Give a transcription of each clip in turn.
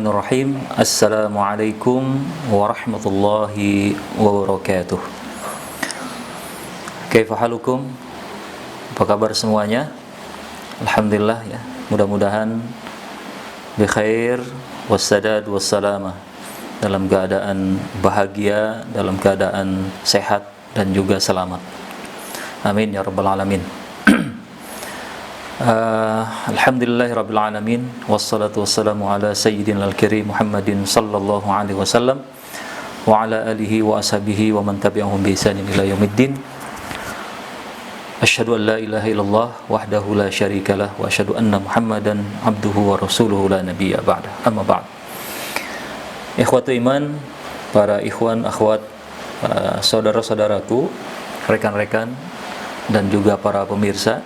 Bismillahirrahmanirrahim. Assalamualaikum warahmatullahi wabarakatuh. Kaifa halukum? Apa kabar semuanya? Alhamdulillah ya. Mudah-mudahan bi khair wassadad wassalamah, dalam keadaan bahagia, dalam keadaan sehat dan juga selamat. Amin ya rabbal alamin. Alhamdulillahirabbil alamin, wassalatu wassalamu ala sayyidina al-karim Muhammadin sallallahu alaihi wasallam wa ala alihi wa ashabihi wa man tabi'ahum bi ihsanin ila yaumiddin. Asyhadu an la ilaha illallah wahdahu la syarikalah wa asyhadu anna Muhammadan abduhu wa rasuluhu la nabiyya ba'da. Amma ba'd. Ikhwatu iman, para ikhwan akhwat, saudara-saudaraku, rekan-rekan dan juga para pemirsa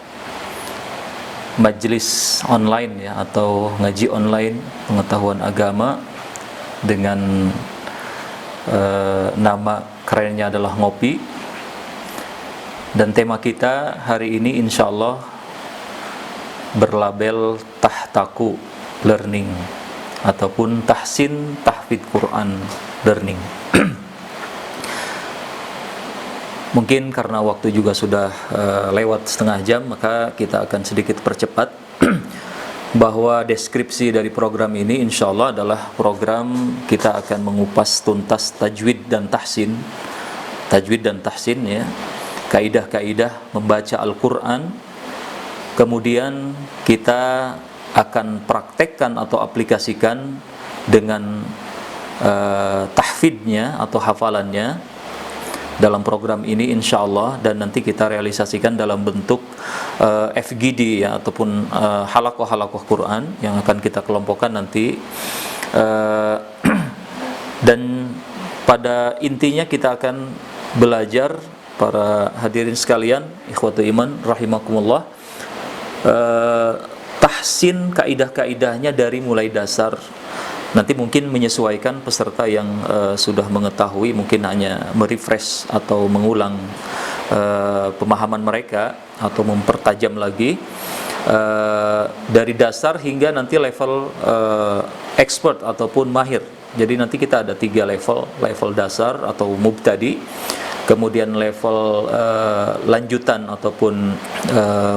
majelis online ya, atau ngaji online pengetahuan agama dengan nama kerennya adalah Ngopi. Dan tema kita hari ini insyaallah berlabel Tahtaku Learning ataupun Tahsin Tahfidz Quran Learning. Mungkin karena waktu juga sudah lewat setengah jam, maka kita akan sedikit percepat bahwa deskripsi dari program ini insya Allah adalah program kita akan mengupas tuntas tajwid dan tahsin. Tajwid dan tahsin ya, kaidah-kaidah membaca Al-Quran. Kemudian kita akan praktekkan atau aplikasikan dengan tahfidnya atau hafalannya dalam program ini insyaallah, dan nanti kita realisasikan dalam bentuk FGD ya, ataupun halakoh-halakoh Quran yang akan kita kelompokkan nanti. Dan pada intinya kita akan belajar, para hadirin sekalian, ikhwatu iman rahimakumullah, tahsin kaidah-kaidahnya dari mulai dasar. Nanti mungkin menyesuaikan peserta yang sudah mengetahui, mungkin hanya merefresh atau mengulang pemahaman mereka atau mempertajam lagi dari dasar hingga nanti level expert ataupun mahir. Jadi nanti kita ada 3 level dasar atau mubtadi, kemudian level lanjutan ataupun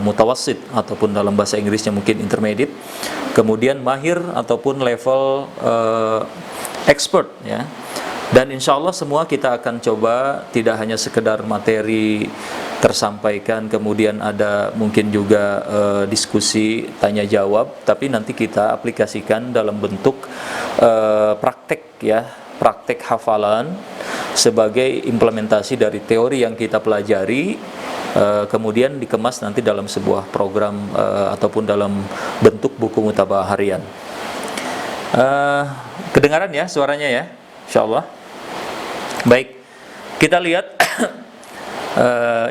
mutawassit, ataupun dalam bahasa Inggrisnya mungkin intermediate, kemudian mahir ataupun level expert ya. Dan insya Allah semua kita akan coba, tidak hanya sekedar materi tersampaikan, kemudian ada mungkin juga diskusi tanya jawab, tapi nanti kita aplikasikan dalam bentuk praktek ya, praktek hafalan sebagai implementasi dari teori yang kita pelajari, kemudian dikemas nanti dalam sebuah program ataupun dalam bentuk buku mutaba'ah harian. Kedengaran ya suaranya ya, insyaallah. Baik, kita lihat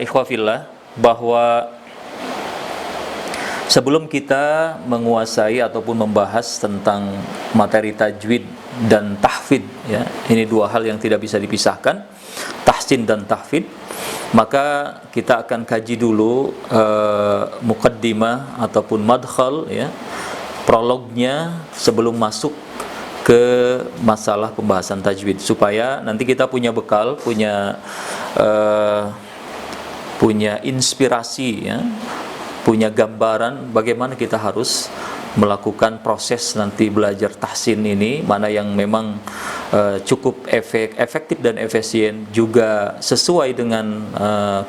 ikhwafillah, bahwa sebelum kita menguasai ataupun membahas tentang materi tajwid dan tahfidz ya, ini 2 hal yang tidak bisa dipisahkan, tahsin dan tahfidz, maka kita akan kaji dulu muqaddimah ataupun madkhal ya, prolognya sebelum masuk ke masalah pembahasan tajwid, supaya nanti kita punya bekal, punya inspirasi ya, punya gambaran bagaimana kita harus melakukan proses nanti belajar tahsin ini, mana yang memang cukup efektif dan efisien, juga sesuai dengan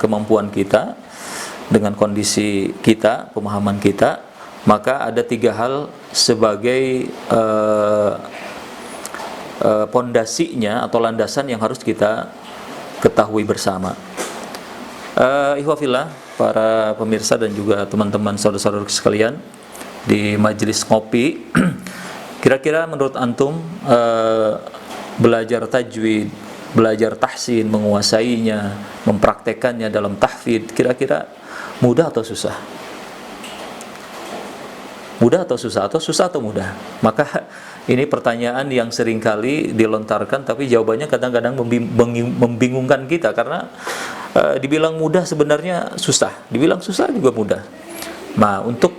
kemampuan kita, dengan kondisi kita, pemahaman kita. Maka ada 3 hal sebagai pondasinya atau landasan yang harus kita ketahui bersama. Ikhwafillah, para pemirsa dan juga teman-teman saudara-saudara sekalian di majelis Ngopi, kira-kira menurut antum belajar tajwid, belajar tahsin, menguasainya, mempraktekannya dalam tahfidz, kira-kira mudah atau susah? Mudah atau susah? Atau susah atau mudah? Maka ini pertanyaan yang seringkali dilontarkan, tapi jawabannya kadang-kadang membingungkan kita, karena dibilang mudah sebenarnya susah, dibilang susah juga mudah. Nah, untuk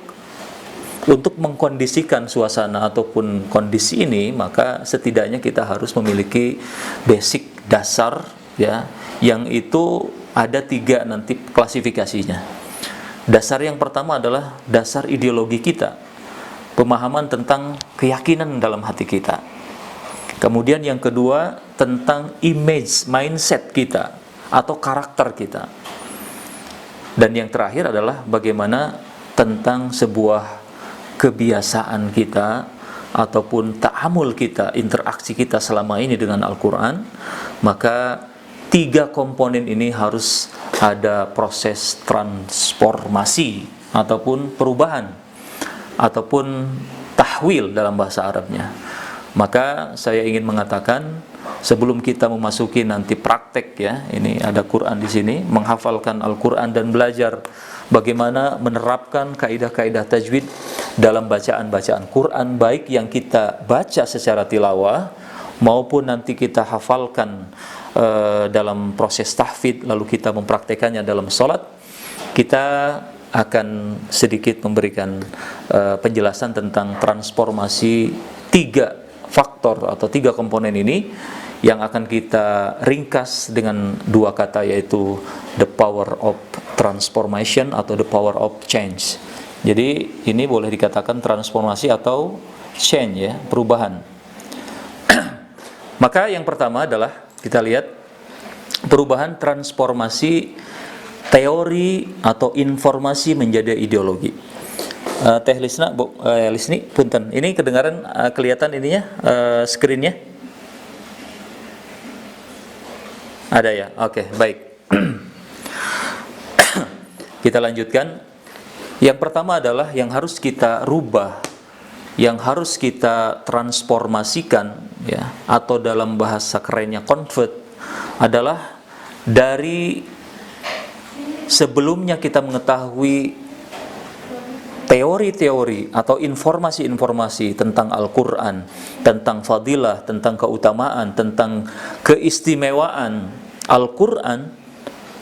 untuk mengkondisikan suasana ataupun kondisi ini, maka setidaknya kita harus memiliki basic dasar, ya, yang itu ada 3 nanti klasifikasinya. Dasar yang pertama adalah dasar ideologi kita, pemahaman tentang keyakinan dalam hati kita. Kemudian yang kedua tentang image, mindset kita atau karakter kita. Dan yang terakhir adalah bagaimana tentang sebuah kebiasaan kita ataupun ta'amul kita, interaksi kita selama ini dengan Al-Quran. Maka 3 komponen ini harus ada proses transformasi ataupun perubahan ataupun tahwil dalam bahasa Arabnya. Maka saya ingin mengatakan, sebelum kita memasuki nanti praktek, ya, ini ada Quran di sini, menghafalkan Al-Quran dan belajar bagaimana menerapkan kaidah-kaidah tajwid dalam bacaan-bacaan Quran, baik yang kita baca secara tilawah maupun nanti kita hafalkan dalam proses tahfidz, lalu kita mempraktekannya dalam sholat. Kita akan sedikit memberikan penjelasan tentang transformasi 3 faktor atau 3 komponen ini, yang akan kita ringkas dengan 2 kata, yaitu the power of transformation atau the power of change. Jadi ini boleh dikatakan transformasi atau change, ya, perubahan. Maka yang pertama adalah kita lihat perubahan transformasi teori atau informasi menjadi ideologi. Teh Lisna, Bu Lisni, punten. Ini kedengaran, kelihatan ininya, screen-nya? Ada, ya? Oke, baik. Kita lanjutkan. Yang pertama adalah yang harus kita rubah, yang harus kita transformasikan, ya, atau dalam bahasa kerennya convert, adalah dari sebelumnya kita mengetahui teori-teori atau informasi-informasi tentang Al-Quran, tentang fadilah, tentang keutamaan, tentang keistimewaan Al-Quran.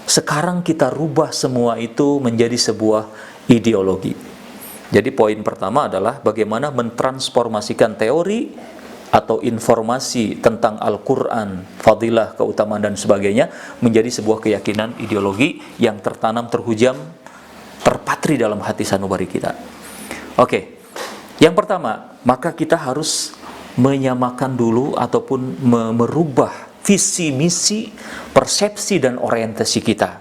Sekarang kita rubah semua itu menjadi sebuah ideologi. Jadi poin pertama adalah bagaimana mentransformasikan teori atau informasi tentang Al-Quran, fadilah, keutamaan dan sebagainya menjadi sebuah keyakinan ideologi yang tertanam, terhujam, terpatri dalam hati sanubari kita. Oke, yang pertama, maka kita harus menyamakan dulu ataupun merubah visi, misi, persepsi dan orientasi kita.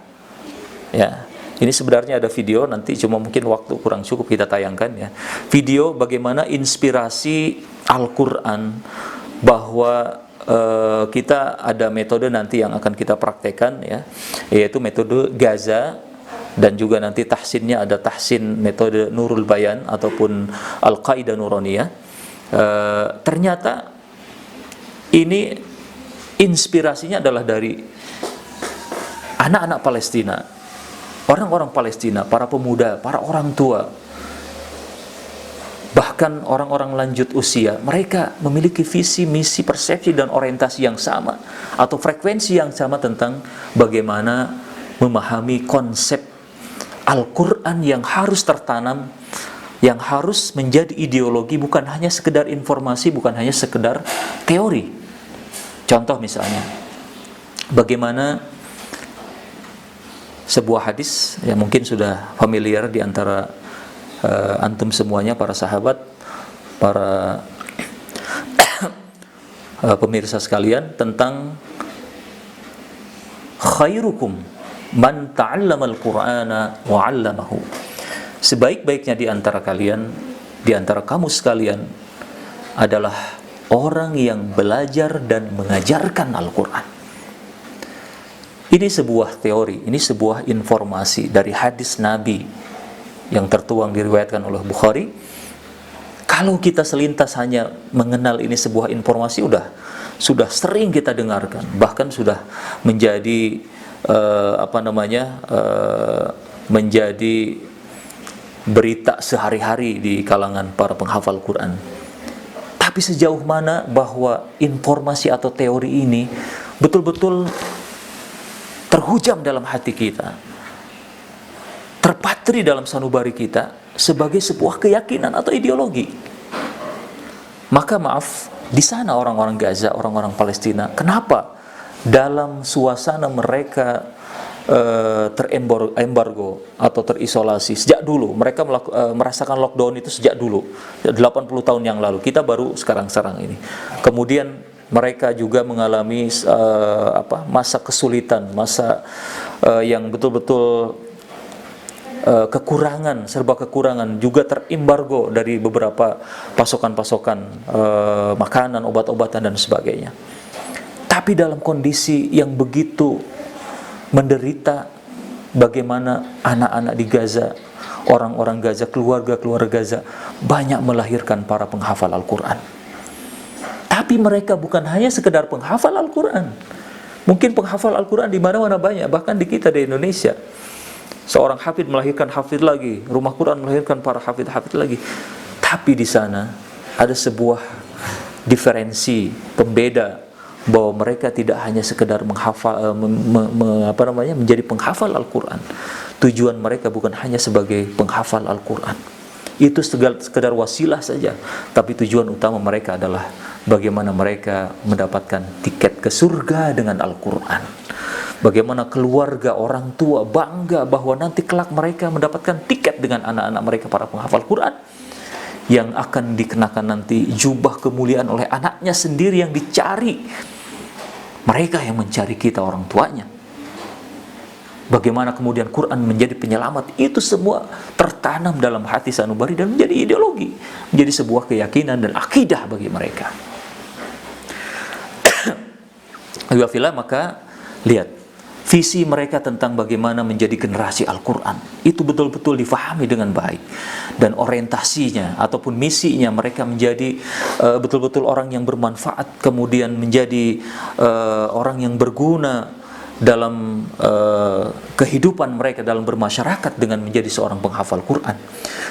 Ya, ini sebenarnya ada video, nanti cuma mungkin waktu kurang cukup kita tayangkan, ya. Video bagaimana inspirasi Al-Quran, bahwa kita ada metode nanti yang akan kita praktekkan, ya, yaitu metode Gaza, dan juga nanti tahsinnya ada tahsin metode Nurul Bayan ataupun Al-Qaidah Nuraniyah. Ternyata ini inspirasinya adalah dari anak-anak Palestina, orang-orang Palestina, para pemuda, para orang tua, bahkan orang-orang lanjut usia. Mereka memiliki visi, misi, persepsi dan orientasi yang sama atau frekuensi yang sama tentang bagaimana memahami konsep Al-Quran yang harus tertanam, yang harus menjadi ideologi, bukan hanya sekedar informasi, bukan hanya sekedar teori. Contoh misalnya, bagaimana sebuah hadis yang mungkin sudah familiar di antara antum semuanya, para sahabat, para pemirsa sekalian, tentang khairukum man ta'allama al-Qur'ana wa 'allamahu. Sebaik-baiknya di antara kalian, di antara kamu sekalian, adalah orang yang belajar dan mengajarkan Al-Quran. Ini sebuah teori, ini sebuah informasi dari hadis Nabi yang tertuang diriwayatkan oleh Bukhari. Kalau kita selintas hanya mengenal ini sebuah informasi, sudah sering kita dengarkan, bahkan sudah menjadi menjadi berita sehari-hari di kalangan para penghafal Quran. Tapi sejauh mana bahwa informasi atau teori ini betul-betul terhujam dalam hati kita, terpatri dalam sanubari kita, sebagai sebuah keyakinan atau ideologi. Maka maaf, di sana orang-orang Gaza, orang-orang Palestina, kenapa dalam suasana mereka terembargo atau terisolasi sejak dulu, mereka merasakan lockdown itu sejak dulu, 80 tahun yang lalu, kita baru sekarang-sekarang ini. Kemudian mereka juga mengalami masa kesulitan, masa yang betul-betul kekurangan, serba kekurangan, juga terembargo dari beberapa pasokan-pasokan makanan, obat-obatan dan sebagainya. Tapi dalam kondisi yang begitu menderita, bagaimana anak-anak di Gaza, orang-orang Gaza, keluarga-keluarga Gaza banyak melahirkan para penghafal Al-Quran. Tapi mereka bukan hanya sekedar penghafal Al-Quran. Mungkin penghafal Al-Quran di mana-mana banyak, bahkan di kita di Indonesia. Seorang hafid melahirkan hafid lagi, rumah Quran melahirkan para hafid-hafid lagi. Tapi di sana ada sebuah diferensi, pembeda, bahwa mereka tidak hanya sekedar menghafal, menjadi penghafal Al-Quran. Tujuan mereka bukan hanya sebagai penghafal Al-Quran. Itu sekedar wasilah saja. Tapi tujuan utama mereka adalah bagaimana mereka mendapatkan tiket ke surga dengan Al-Quran. Bagaimana keluarga, orang tua bangga bahwa nanti kelak mereka mendapatkan tiket dengan anak-anak mereka para penghafal Quran, yang akan dikenakan nanti jubah kemuliaan oleh anaknya sendiri yang dicari. Mereka yang mencari kita, orang tuanya. Bagaimana kemudian Quran menjadi penyelamat, itu semua tertanam dalam hati sanubari dan menjadi ideologi, menjadi sebuah keyakinan dan akidah bagi mereka. Maka lihat, visi mereka tentang bagaimana menjadi generasi Al-Quran itu betul-betul difahami dengan baik. Dan orientasinya ataupun misinya, mereka menjadi betul-betul orang yang bermanfaat, kemudian menjadi orang yang berguna dalam kehidupan mereka, dalam bermasyarakat dengan menjadi seorang penghafal Quran.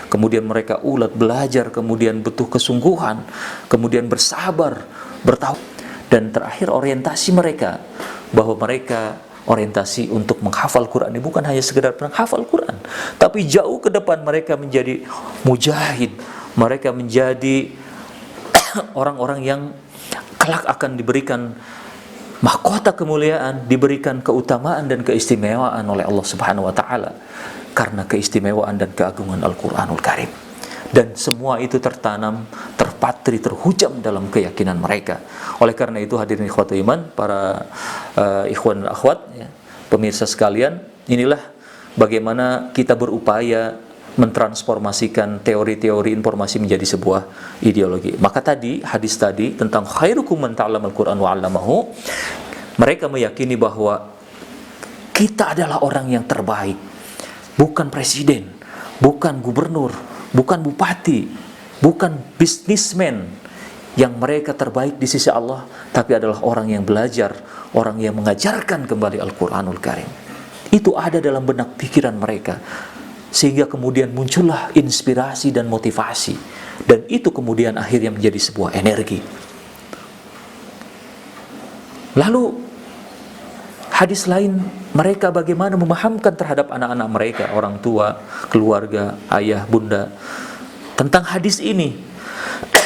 Kemudian mereka ulet belajar, kemudian butuh kesungguhan, kemudian bersabar, bertawakal. Dan terakhir orientasi mereka, bahwa mereka orientasi untuk menghafal Quran ini bukan hanya sekedar menghafal Quran, tapi jauh ke depan mereka menjadi mujahid, mereka menjadi orang-orang yang kelak akan diberikan mahkota kemuliaan, diberikan keutamaan dan keistimewaan oleh Allah Subhanahu wa taala karena keistimewaan dan keagungan Al-Qur'anul Karim. Dan semua itu tertanam, terpatri, terhujam dalam keyakinan mereka. Oleh karena itu, hadirin ikhwatul iman, para ikhwan dan akhwat, ya, pemirsa sekalian, inilah bagaimana kita berupaya mentransformasikan teori-teori informasi menjadi sebuah ideologi. Maka tadi, hadis tadi tentang khairukum man ta'allamal Qur'an wa 'allamahu, mereka meyakini bahwa kita adalah orang yang terbaik, bukan presiden, bukan gubernur, bukan bupati, bukan bisnismen. Yang mereka terbaik di sisi Allah, tapi adalah orang yang belajar, orang yang mengajarkan kembali Al-Quranul Karim. Itu ada dalam benak pikiran mereka, sehingga kemudian muncullah inspirasi dan motivasi, dan itu kemudian akhirnya menjadi sebuah energi. Lalu hadis lain, mereka bagaimana memahamkan terhadap anak-anak mereka, orang tua, keluarga, ayah, bunda, tentang hadis ini.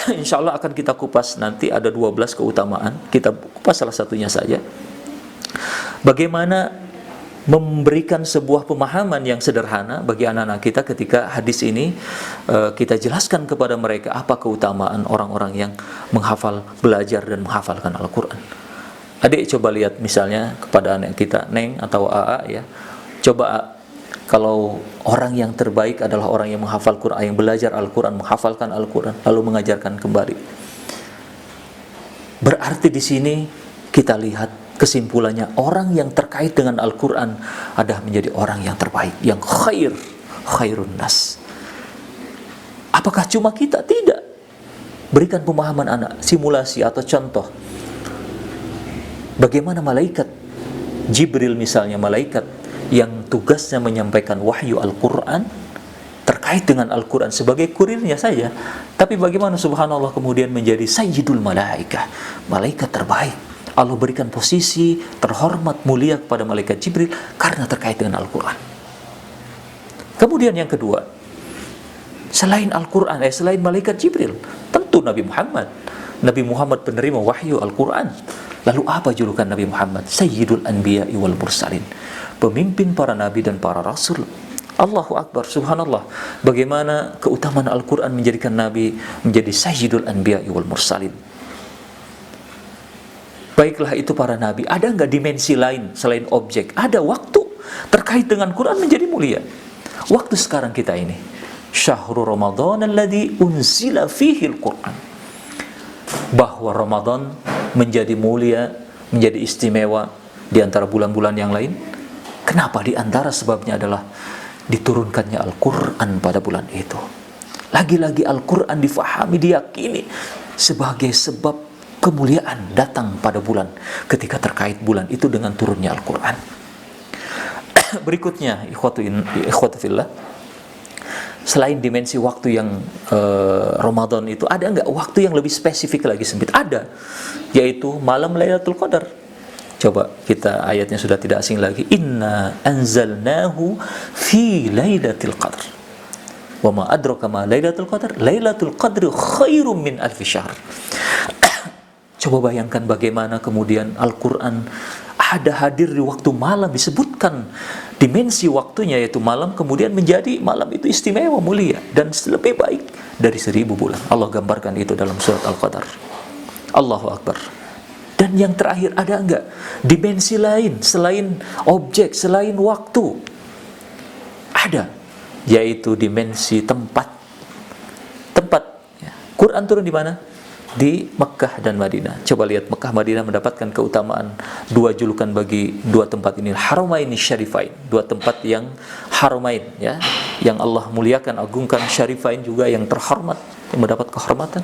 Insya Allah akan kita kupas nanti, ada 12 keutamaan. Kita kupas salah satunya saja. Bagaimana memberikan sebuah pemahaman yang sederhana bagi anak-anak kita ketika hadis ini kita jelaskan kepada mereka apa keutamaan orang-orang yang menghafal, belajar dan menghafalkan Al-Quran. Adik coba lihat misalnya kepada anak kita, Neng atau AA, ya. Coba kalau orang yang terbaik adalah orang yang menghafal Quran, yang belajar Al-Quran, menghafalkan Al-Quran, lalu mengajarkan kembali. Berarti di sini kita lihat kesimpulannya, orang yang terkait dengan Al-Quran adalah menjadi orang yang terbaik, yang khairun nas. Apakah cuma kita? Tidak. Berikan pemahaman anak, simulasi atau contoh. Bagaimana malaikat Jibril misalnya, malaikat yang tugasnya menyampaikan wahyu Al-Quran, terkait dengan Al-Quran sebagai kurirnya saja, tapi bagaimana subhanallah kemudian menjadi sayyidul malaikah, malaikat terbaik. Allah berikan posisi terhormat mulia kepada malaikat Jibril karena terkait dengan Al-Quran. Kemudian yang kedua, Selain Al-Quran, selain malaikat Jibril, tentu Nabi Muhammad. Nabi Muhammad penerima wahyu Al-Quran. Lalu apa julukan Nabi Muhammad? Sayyidul Anbiya'i wal Mursalin, pemimpin para nabi dan para rasul. Allahu Akbar, subhanallah. Bagaimana keutamaan Al-Quran menjadikan Nabi menjadi Sayyidul Anbiya'i wal Mursalin. Baiklah itu para nabi. Ada nggak dimensi lain selain objek? Ada. Waktu terkait dengan Quran menjadi mulia. Waktu sekarang kita ini, Syahrul Ramadan alladzi unzila fihi al-Quran. Bahwa Ramadan menjadi mulia, menjadi istimewa di antara bulan-bulan yang lain. Kenapa? Di antara sebabnya adalah diturunkannya Al-Quran pada bulan itu. Lagi-lagi Al-Quran difahami, diyakini sebagai sebab kemuliaan datang pada bulan ketika terkait bulan itu dengan turunnya Al-Quran. Berikutnya, ikhwatu fillah, selain dimensi waktu yang Ramadan itu, ada nggak waktu yang lebih spesifik lagi, sempit? Ada, yaitu malam Lailatul Qadar. Coba kita, ayatnya sudah tidak asing lagi. Inna anzalnahu fi lailatul qadr. Wa ma adraka ma lailatul qadr? Lailatul qadri khairum min alfi syahr. Coba bayangkan bagaimana kemudian Al-Quran ada hadir di waktu malam, disebutkan dimensi waktunya yaitu malam, kemudian menjadi malam itu istimewa, mulia, dan lebih baik dari 1000 bulan. Allah gambarkan itu dalam surat Al-Qadar. Allahu Akbar. Dan yang terakhir, ada enggak dimensi lain selain objek, selain waktu? Ada, yaitu dimensi tempat. Tempat. Ya. Quran turun di mana? Di Mekah dan Madinah. Coba lihat, Mekah Madinah mendapatkan keutamaan dua julukan bagi dua tempat ini, Haramaini Syarifain, dua tempat yang haramain, ya, yang Allah muliakan, agungkan. Syarifain juga yang terhormat, yang mendapat kehormatan,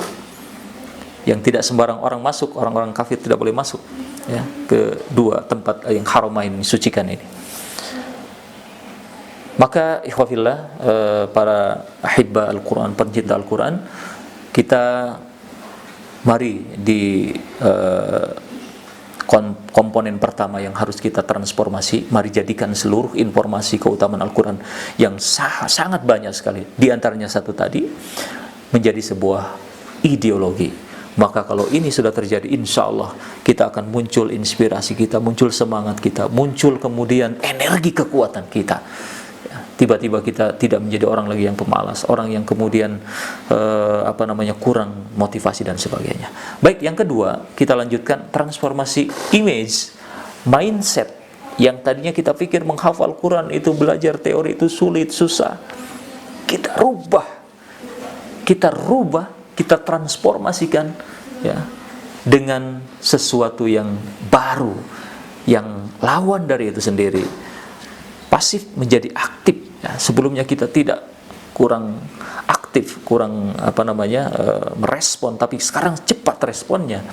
yang tidak sembarang orang masuk, orang-orang kafir tidak boleh masuk, ya, ke dua tempat yang haramain disucikan ini. Maka ikhwafillah, para ahibba Al-Quran, pencinta Al-Quran, kita mari di komponen pertama yang harus kita transformasi, mari jadikan seluruh informasi keutamaan Al-Quran yang sangat banyak sekali, di antaranya satu tadi, menjadi sebuah ideologi. Maka kalau ini sudah terjadi, insya Allah kita akan muncul inspirasi kita, muncul semangat kita, muncul kemudian energi kekuatan kita. Tiba-tiba kita tidak menjadi orang lagi yang pemalas, orang yang kemudian kurang motivasi dan sebagainya. Baik, yang kedua, kita lanjutkan transformasi image, mindset. Yang tadinya kita pikir menghafal Quran itu, belajar teori itu sulit, susah. Kita rubah, kita transformasikan, ya, dengan sesuatu yang baru, yang lawan dari itu sendiri. Pasif menjadi aktif. Ya, sebelumnya kita tidak, kurang aktif, kurang merespon, tapi sekarang cepat responnya.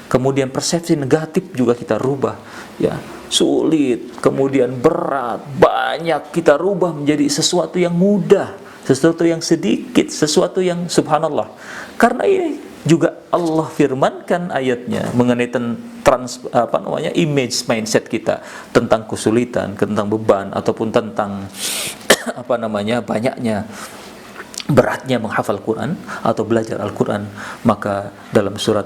Kemudian persepsi negatif juga kita rubah, ya, sulit, kemudian berat, banyak, kita rubah menjadi sesuatu yang mudah, sesuatu yang sedikit, sesuatu yang subhanallah. Karena ini juga Allah firmankan ayatnya mengenai image mindset kita, tentang kesulitan, tentang beban, ataupun tentang banyaknya, beratnya menghafal Quran atau belajar Al-Quran. Maka dalam surat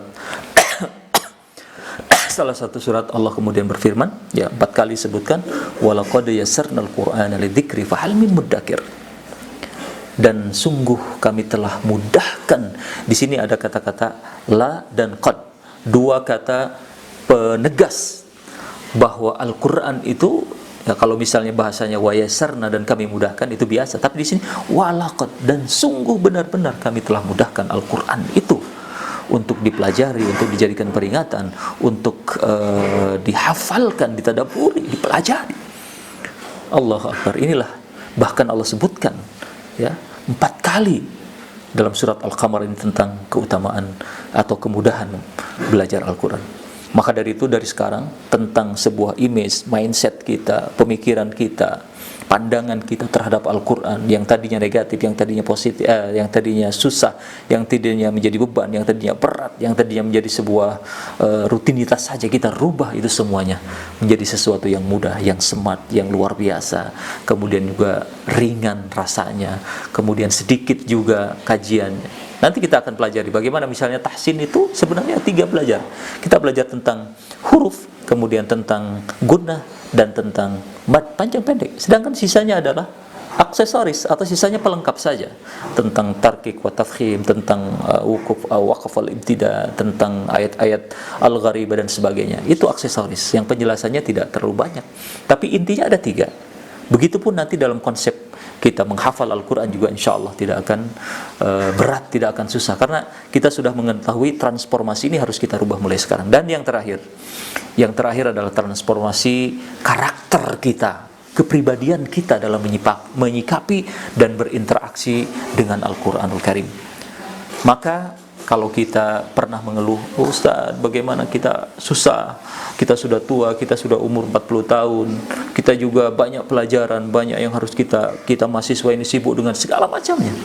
salah satu surat Allah kemudian berfirman, ya, 4 kali sebutkan, walaqad yassarnal Qur'ana lidzikri fahal min muddakir. Dan sungguh kami telah mudahkan. Di sini ada kata-kata la dan qad, dua kata penegas bahwa Al-Quran itu, ya, kalau misalnya bahasanya wa yassarna, dan kami mudahkan, itu biasa. Tapi di sini walaqad, dan sungguh benar-benar kami telah mudahkan Al-Quran itu untuk dipelajari, untuk dijadikan peringatan, untuk dihafalkan, ditadaburi, dipelajari. Allahu Akbar. Inilah bahkan Allah sebutkan, ya, 4 kali dalam surat Al-Qamar ini tentang keutamaan atau kemudahan belajar Al-Quran. Maka dari itu, dari sekarang, tentang sebuah image, mindset kita, pemikiran kita, pandangan kita terhadap Al-Quran yang tadinya negatif, yang tadinya positif, yang tadinya susah, yang tadinya menjadi beban, yang tadinya berat, yang tadinya menjadi sebuah rutinitas saja, kita rubah itu semuanya menjadi sesuatu yang mudah, yang smart, yang luar biasa, kemudian juga ringan rasanya, kemudian sedikit juga kajiannya. Nanti kita akan pelajari bagaimana misalnya tahsin itu sebenarnya 3 belajar. Kita belajar tentang huruf, kemudian tentang gunnah, dan tentang mad panjang pendek. Sedangkan sisanya adalah aksesoris atau sisanya pelengkap saja. Tentang tarkik wa tafkhim, tentang wukuf waqaf al ibtida, tentang ayat-ayat al-gharibah dan sebagainya. Itu aksesoris yang penjelasannya tidak terlalu banyak. Tapi intinya ada 3. Begitupun nanti dalam konsep kita menghafal Al-Quran juga insya Allah tidak akan berat, tidak akan susah, karena kita sudah mengetahui transformasi ini harus kita rubah mulai sekarang. Dan yang terakhir adalah transformasi karakter kita, kepribadian kita dalam menyikapi dan berinteraksi dengan Al-Quranul Karim. Maka kalau kita pernah mengeluh, Ustaz, bagaimana kita susah, kita sudah tua, kita sudah umur 40 tahun, kita juga banyak pelajaran, banyak yang harus kita mahasiswa ini sibuk dengan segala macamnya.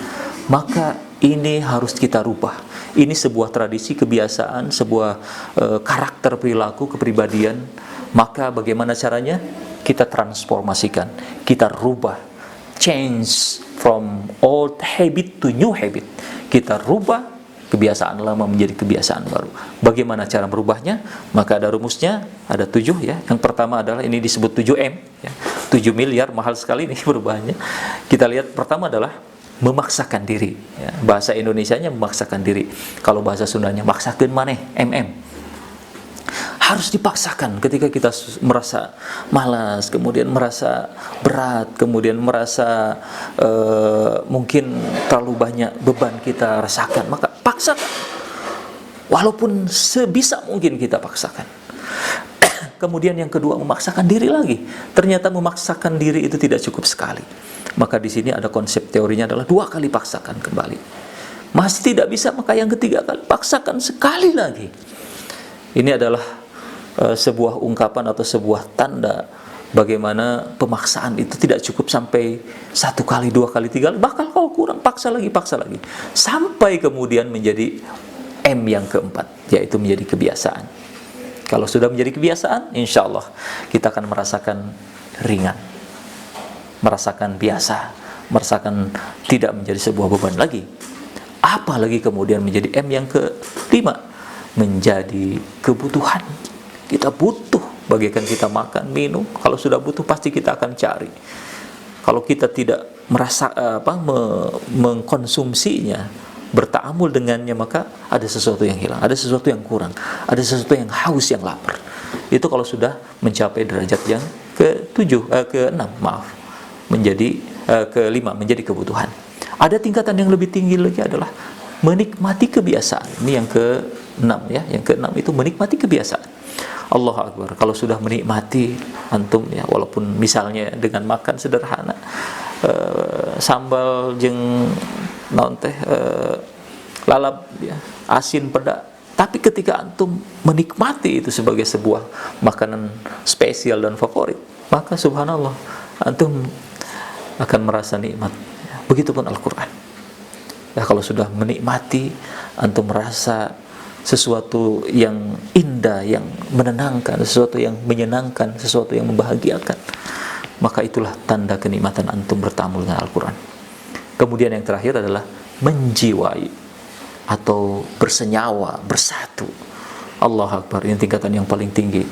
Maka ini harus kita rubah. Ini sebuah tradisi, kebiasaan, sebuah karakter perilaku, kepribadian. Maka bagaimana caranya? Kita transformasikan, kita rubah. Change from old habit to new habit. Kita rubah kebiasaan lama menjadi kebiasaan baru. Bagaimana cara merubahnya? Maka ada rumusnya, ada 7 ya. Yang pertama adalah ini disebut 7M ya. 7 miliar, mahal sekali ini perubahannya. Kita lihat pertama adalah memaksakan diri ya. Bahasa Indonesianya memaksakan diri. Kalau bahasa Sundanya maksakeun maneh, MM. Harus dipaksakan ketika kita merasa malas, kemudian merasa berat, kemudian merasa mungkin terlalu banyak beban kita rasakan, maka paksakan. Walaupun sebisa mungkin kita paksakan. Kemudian yang kedua, memaksakan diri lagi. Ternyata memaksakan diri itu tidak cukup sekali. Maka di sini ada konsep teorinya adalah 2 kali paksakan kembali. Masih tidak bisa, maka yang ketiga kali paksakan sekali lagi. Ini adalah sebuah ungkapan atau sebuah tanda bagaimana pemaksaan itu tidak cukup sampai 1 kali, 2 kali, 3 kali, bahkan kalau kurang paksa lagi sampai kemudian menjadi M yang keempat, yaitu menjadi kebiasaan. Kalau sudah menjadi kebiasaan, insya Allah kita akan merasakan ringan, merasakan biasa, merasakan tidak menjadi sebuah beban lagi. Apalagi kemudian menjadi M yang kelima, menjadi kebutuhan. Kita butuh, bagaikan kita makan, minum. Kalau sudah butuh pasti kita akan cari. Kalau kita tidak merasa mengkonsumsinya, bertaamul dengannya, maka ada sesuatu yang hilang, ada sesuatu yang kurang, ada sesuatu yang haus, yang lapar. Itu kalau sudah mencapai derajat yang kelima, menjadi kebutuhan. Ada tingkatan yang lebih tinggi lagi adalah menikmati kebiasaan. Ini yang ke-6 ya. Yang ke-6 itu menikmati kebiasaan. Allahu Akbar. Kalau sudah menikmati antum ya, walaupun misalnya dengan makan sederhana, sambal jeung naon teh lalap ya, asin peda, tapi ketika antum menikmati itu sebagai sebuah makanan spesial dan favorit, maka subhanallah antum akan merasa nikmat. Begitupun Al-Quran. Ya, kalau sudah menikmati, antum merasa sesuatu yang indah, yang menenangkan, sesuatu yang menyenangkan, sesuatu yang membahagiakan, maka itulah tanda kenikmatan antum bertamu dengan Al-Quran. Kemudian yang terakhir adalah menjiwai atau bersenyawa, bersatu. Allahu Akbar, ini tingkatan yang paling tinggi.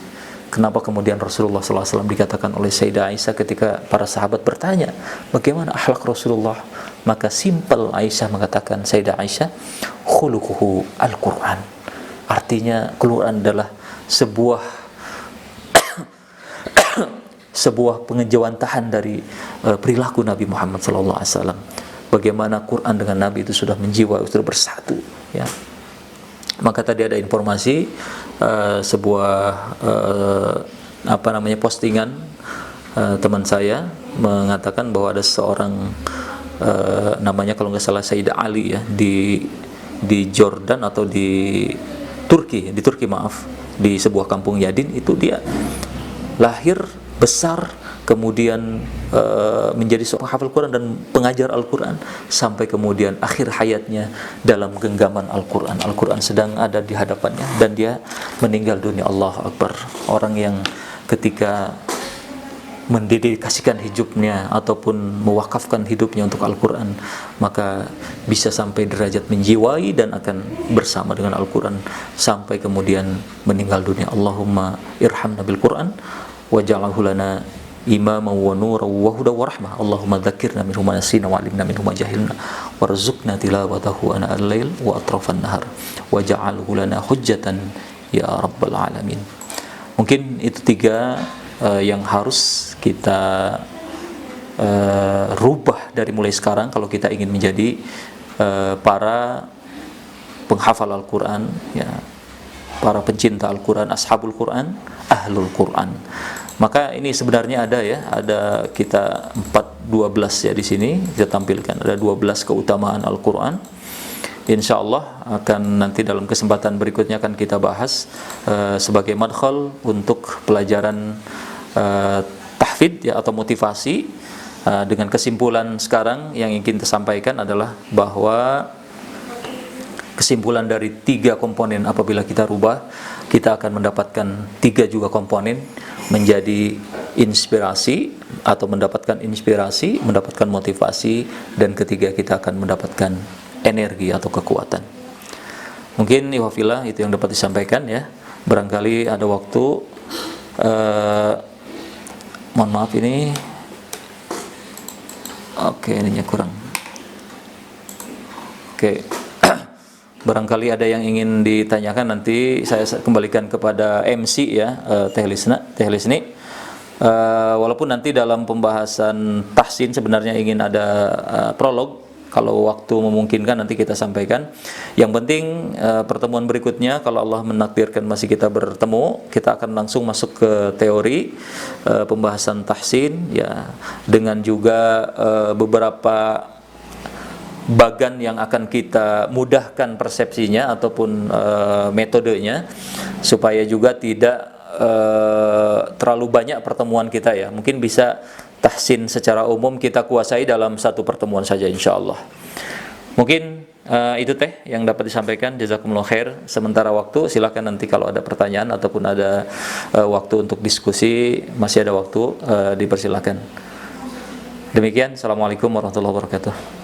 Kenapa kemudian Rasulullah SAW dikatakan oleh Sayyidah Aisyah ketika para sahabat bertanya, bagaimana akhlak Rasulullah? Maka simpel Aisyah mengatakan, Sayyidah Aisyah, khuluquhu Al-Quran. Artinya Al-Quran adalah sebuah pengejawantahan dari perilaku Nabi Muhammad SAW. Bagaimana Quran dengan Nabi itu sudah menjiwa, sudah bersatu ya. Maka tadi ada informasi sebuah postingan teman saya mengatakan bahwa ada seorang namanya kalau nggak salah Sayyidah Ali ya, di Jordan atau di Turki maaf, di sebuah kampung Yadin itu dia lahir besar, kemudian menjadi seorang hafal Quran dan pengajar Al-Quran, sampai kemudian akhir hayatnya dalam genggaman Al-Quran. Al-Quran sedang ada di hadapannya dan dia meninggal dunia. Allahu Akbar. Orang yang ketika mendedikasikan hidupnya ataupun mewakafkan hidupnya untuk Al-Quran, maka bisa sampai derajat menjiwai dan akan bersama dengan Al-Quran sampai kemudian meninggal dunia. Allahumma irhamna bil Quran waj'alhu lana imaman wa nuran wa hudan wa rahmah. Allahumma dzakirna minhu ma nasina wa 'allimna minhu ma jahilna warzuqna tilawatahu ana al-lail wa atrafan nahar waj'alhu lana hujjatan ya rabbal alamin. Mungkin itu tiga yang harus kita rubah dari mulai sekarang kalau kita ingin menjadi para penghafal Al-Quran, ya, para pencinta Al-Quran, ashabul Quran, ahlul Quran. Maka ini sebenarnya ada kita 12 ya di sini kita tampilkan, ada 12 keutamaan Al-Quran. Insya Allah akan nanti dalam kesempatan berikutnya akan kita bahas sebagai madkhal untuk pelajaran tahfidz ya, atau motivasi. Dengan kesimpulan sekarang yang ingin kita sampaikan adalah bahwa kesimpulan dari 3 komponen apabila kita rubah, kita akan mendapatkan 3 juga komponen menjadi inspirasi atau mendapatkan inspirasi, mendapatkan motivasi, dan ketiga kita akan mendapatkan energi atau kekuatan. Mungkin iwafillah itu yang dapat disampaikan ya. Barangkali ada waktu, mohon maaf ini ininya kurang. Barangkali ada yang ingin ditanyakan, nanti saya kembalikan kepada MC ya, Teh Lisni. Walaupun nanti dalam pembahasan tahsin sebenarnya ingin ada prolog, kalau waktu memungkinkan nanti kita sampaikan. Yang penting pertemuan berikutnya kalau Allah menakdirkan masih kita bertemu, kita akan langsung masuk ke teori pembahasan tahsin ya, dengan juga beberapa bagan yang akan kita mudahkan persepsinya ataupun metodenya, supaya juga tidak terlalu banyak pertemuan kita ya. Mungkin bisa tahsin secara umum kita kuasai dalam 1 pertemuan saja insyaallah. Mungkin itu teh yang dapat disampaikan. Jazakumullah khair. Sementara waktu silakan nanti kalau ada pertanyaan ataupun ada waktu untuk diskusi, masih ada waktu, dipersilakan. Demikian, assalamualaikum warahmatullahi wabarakatuh.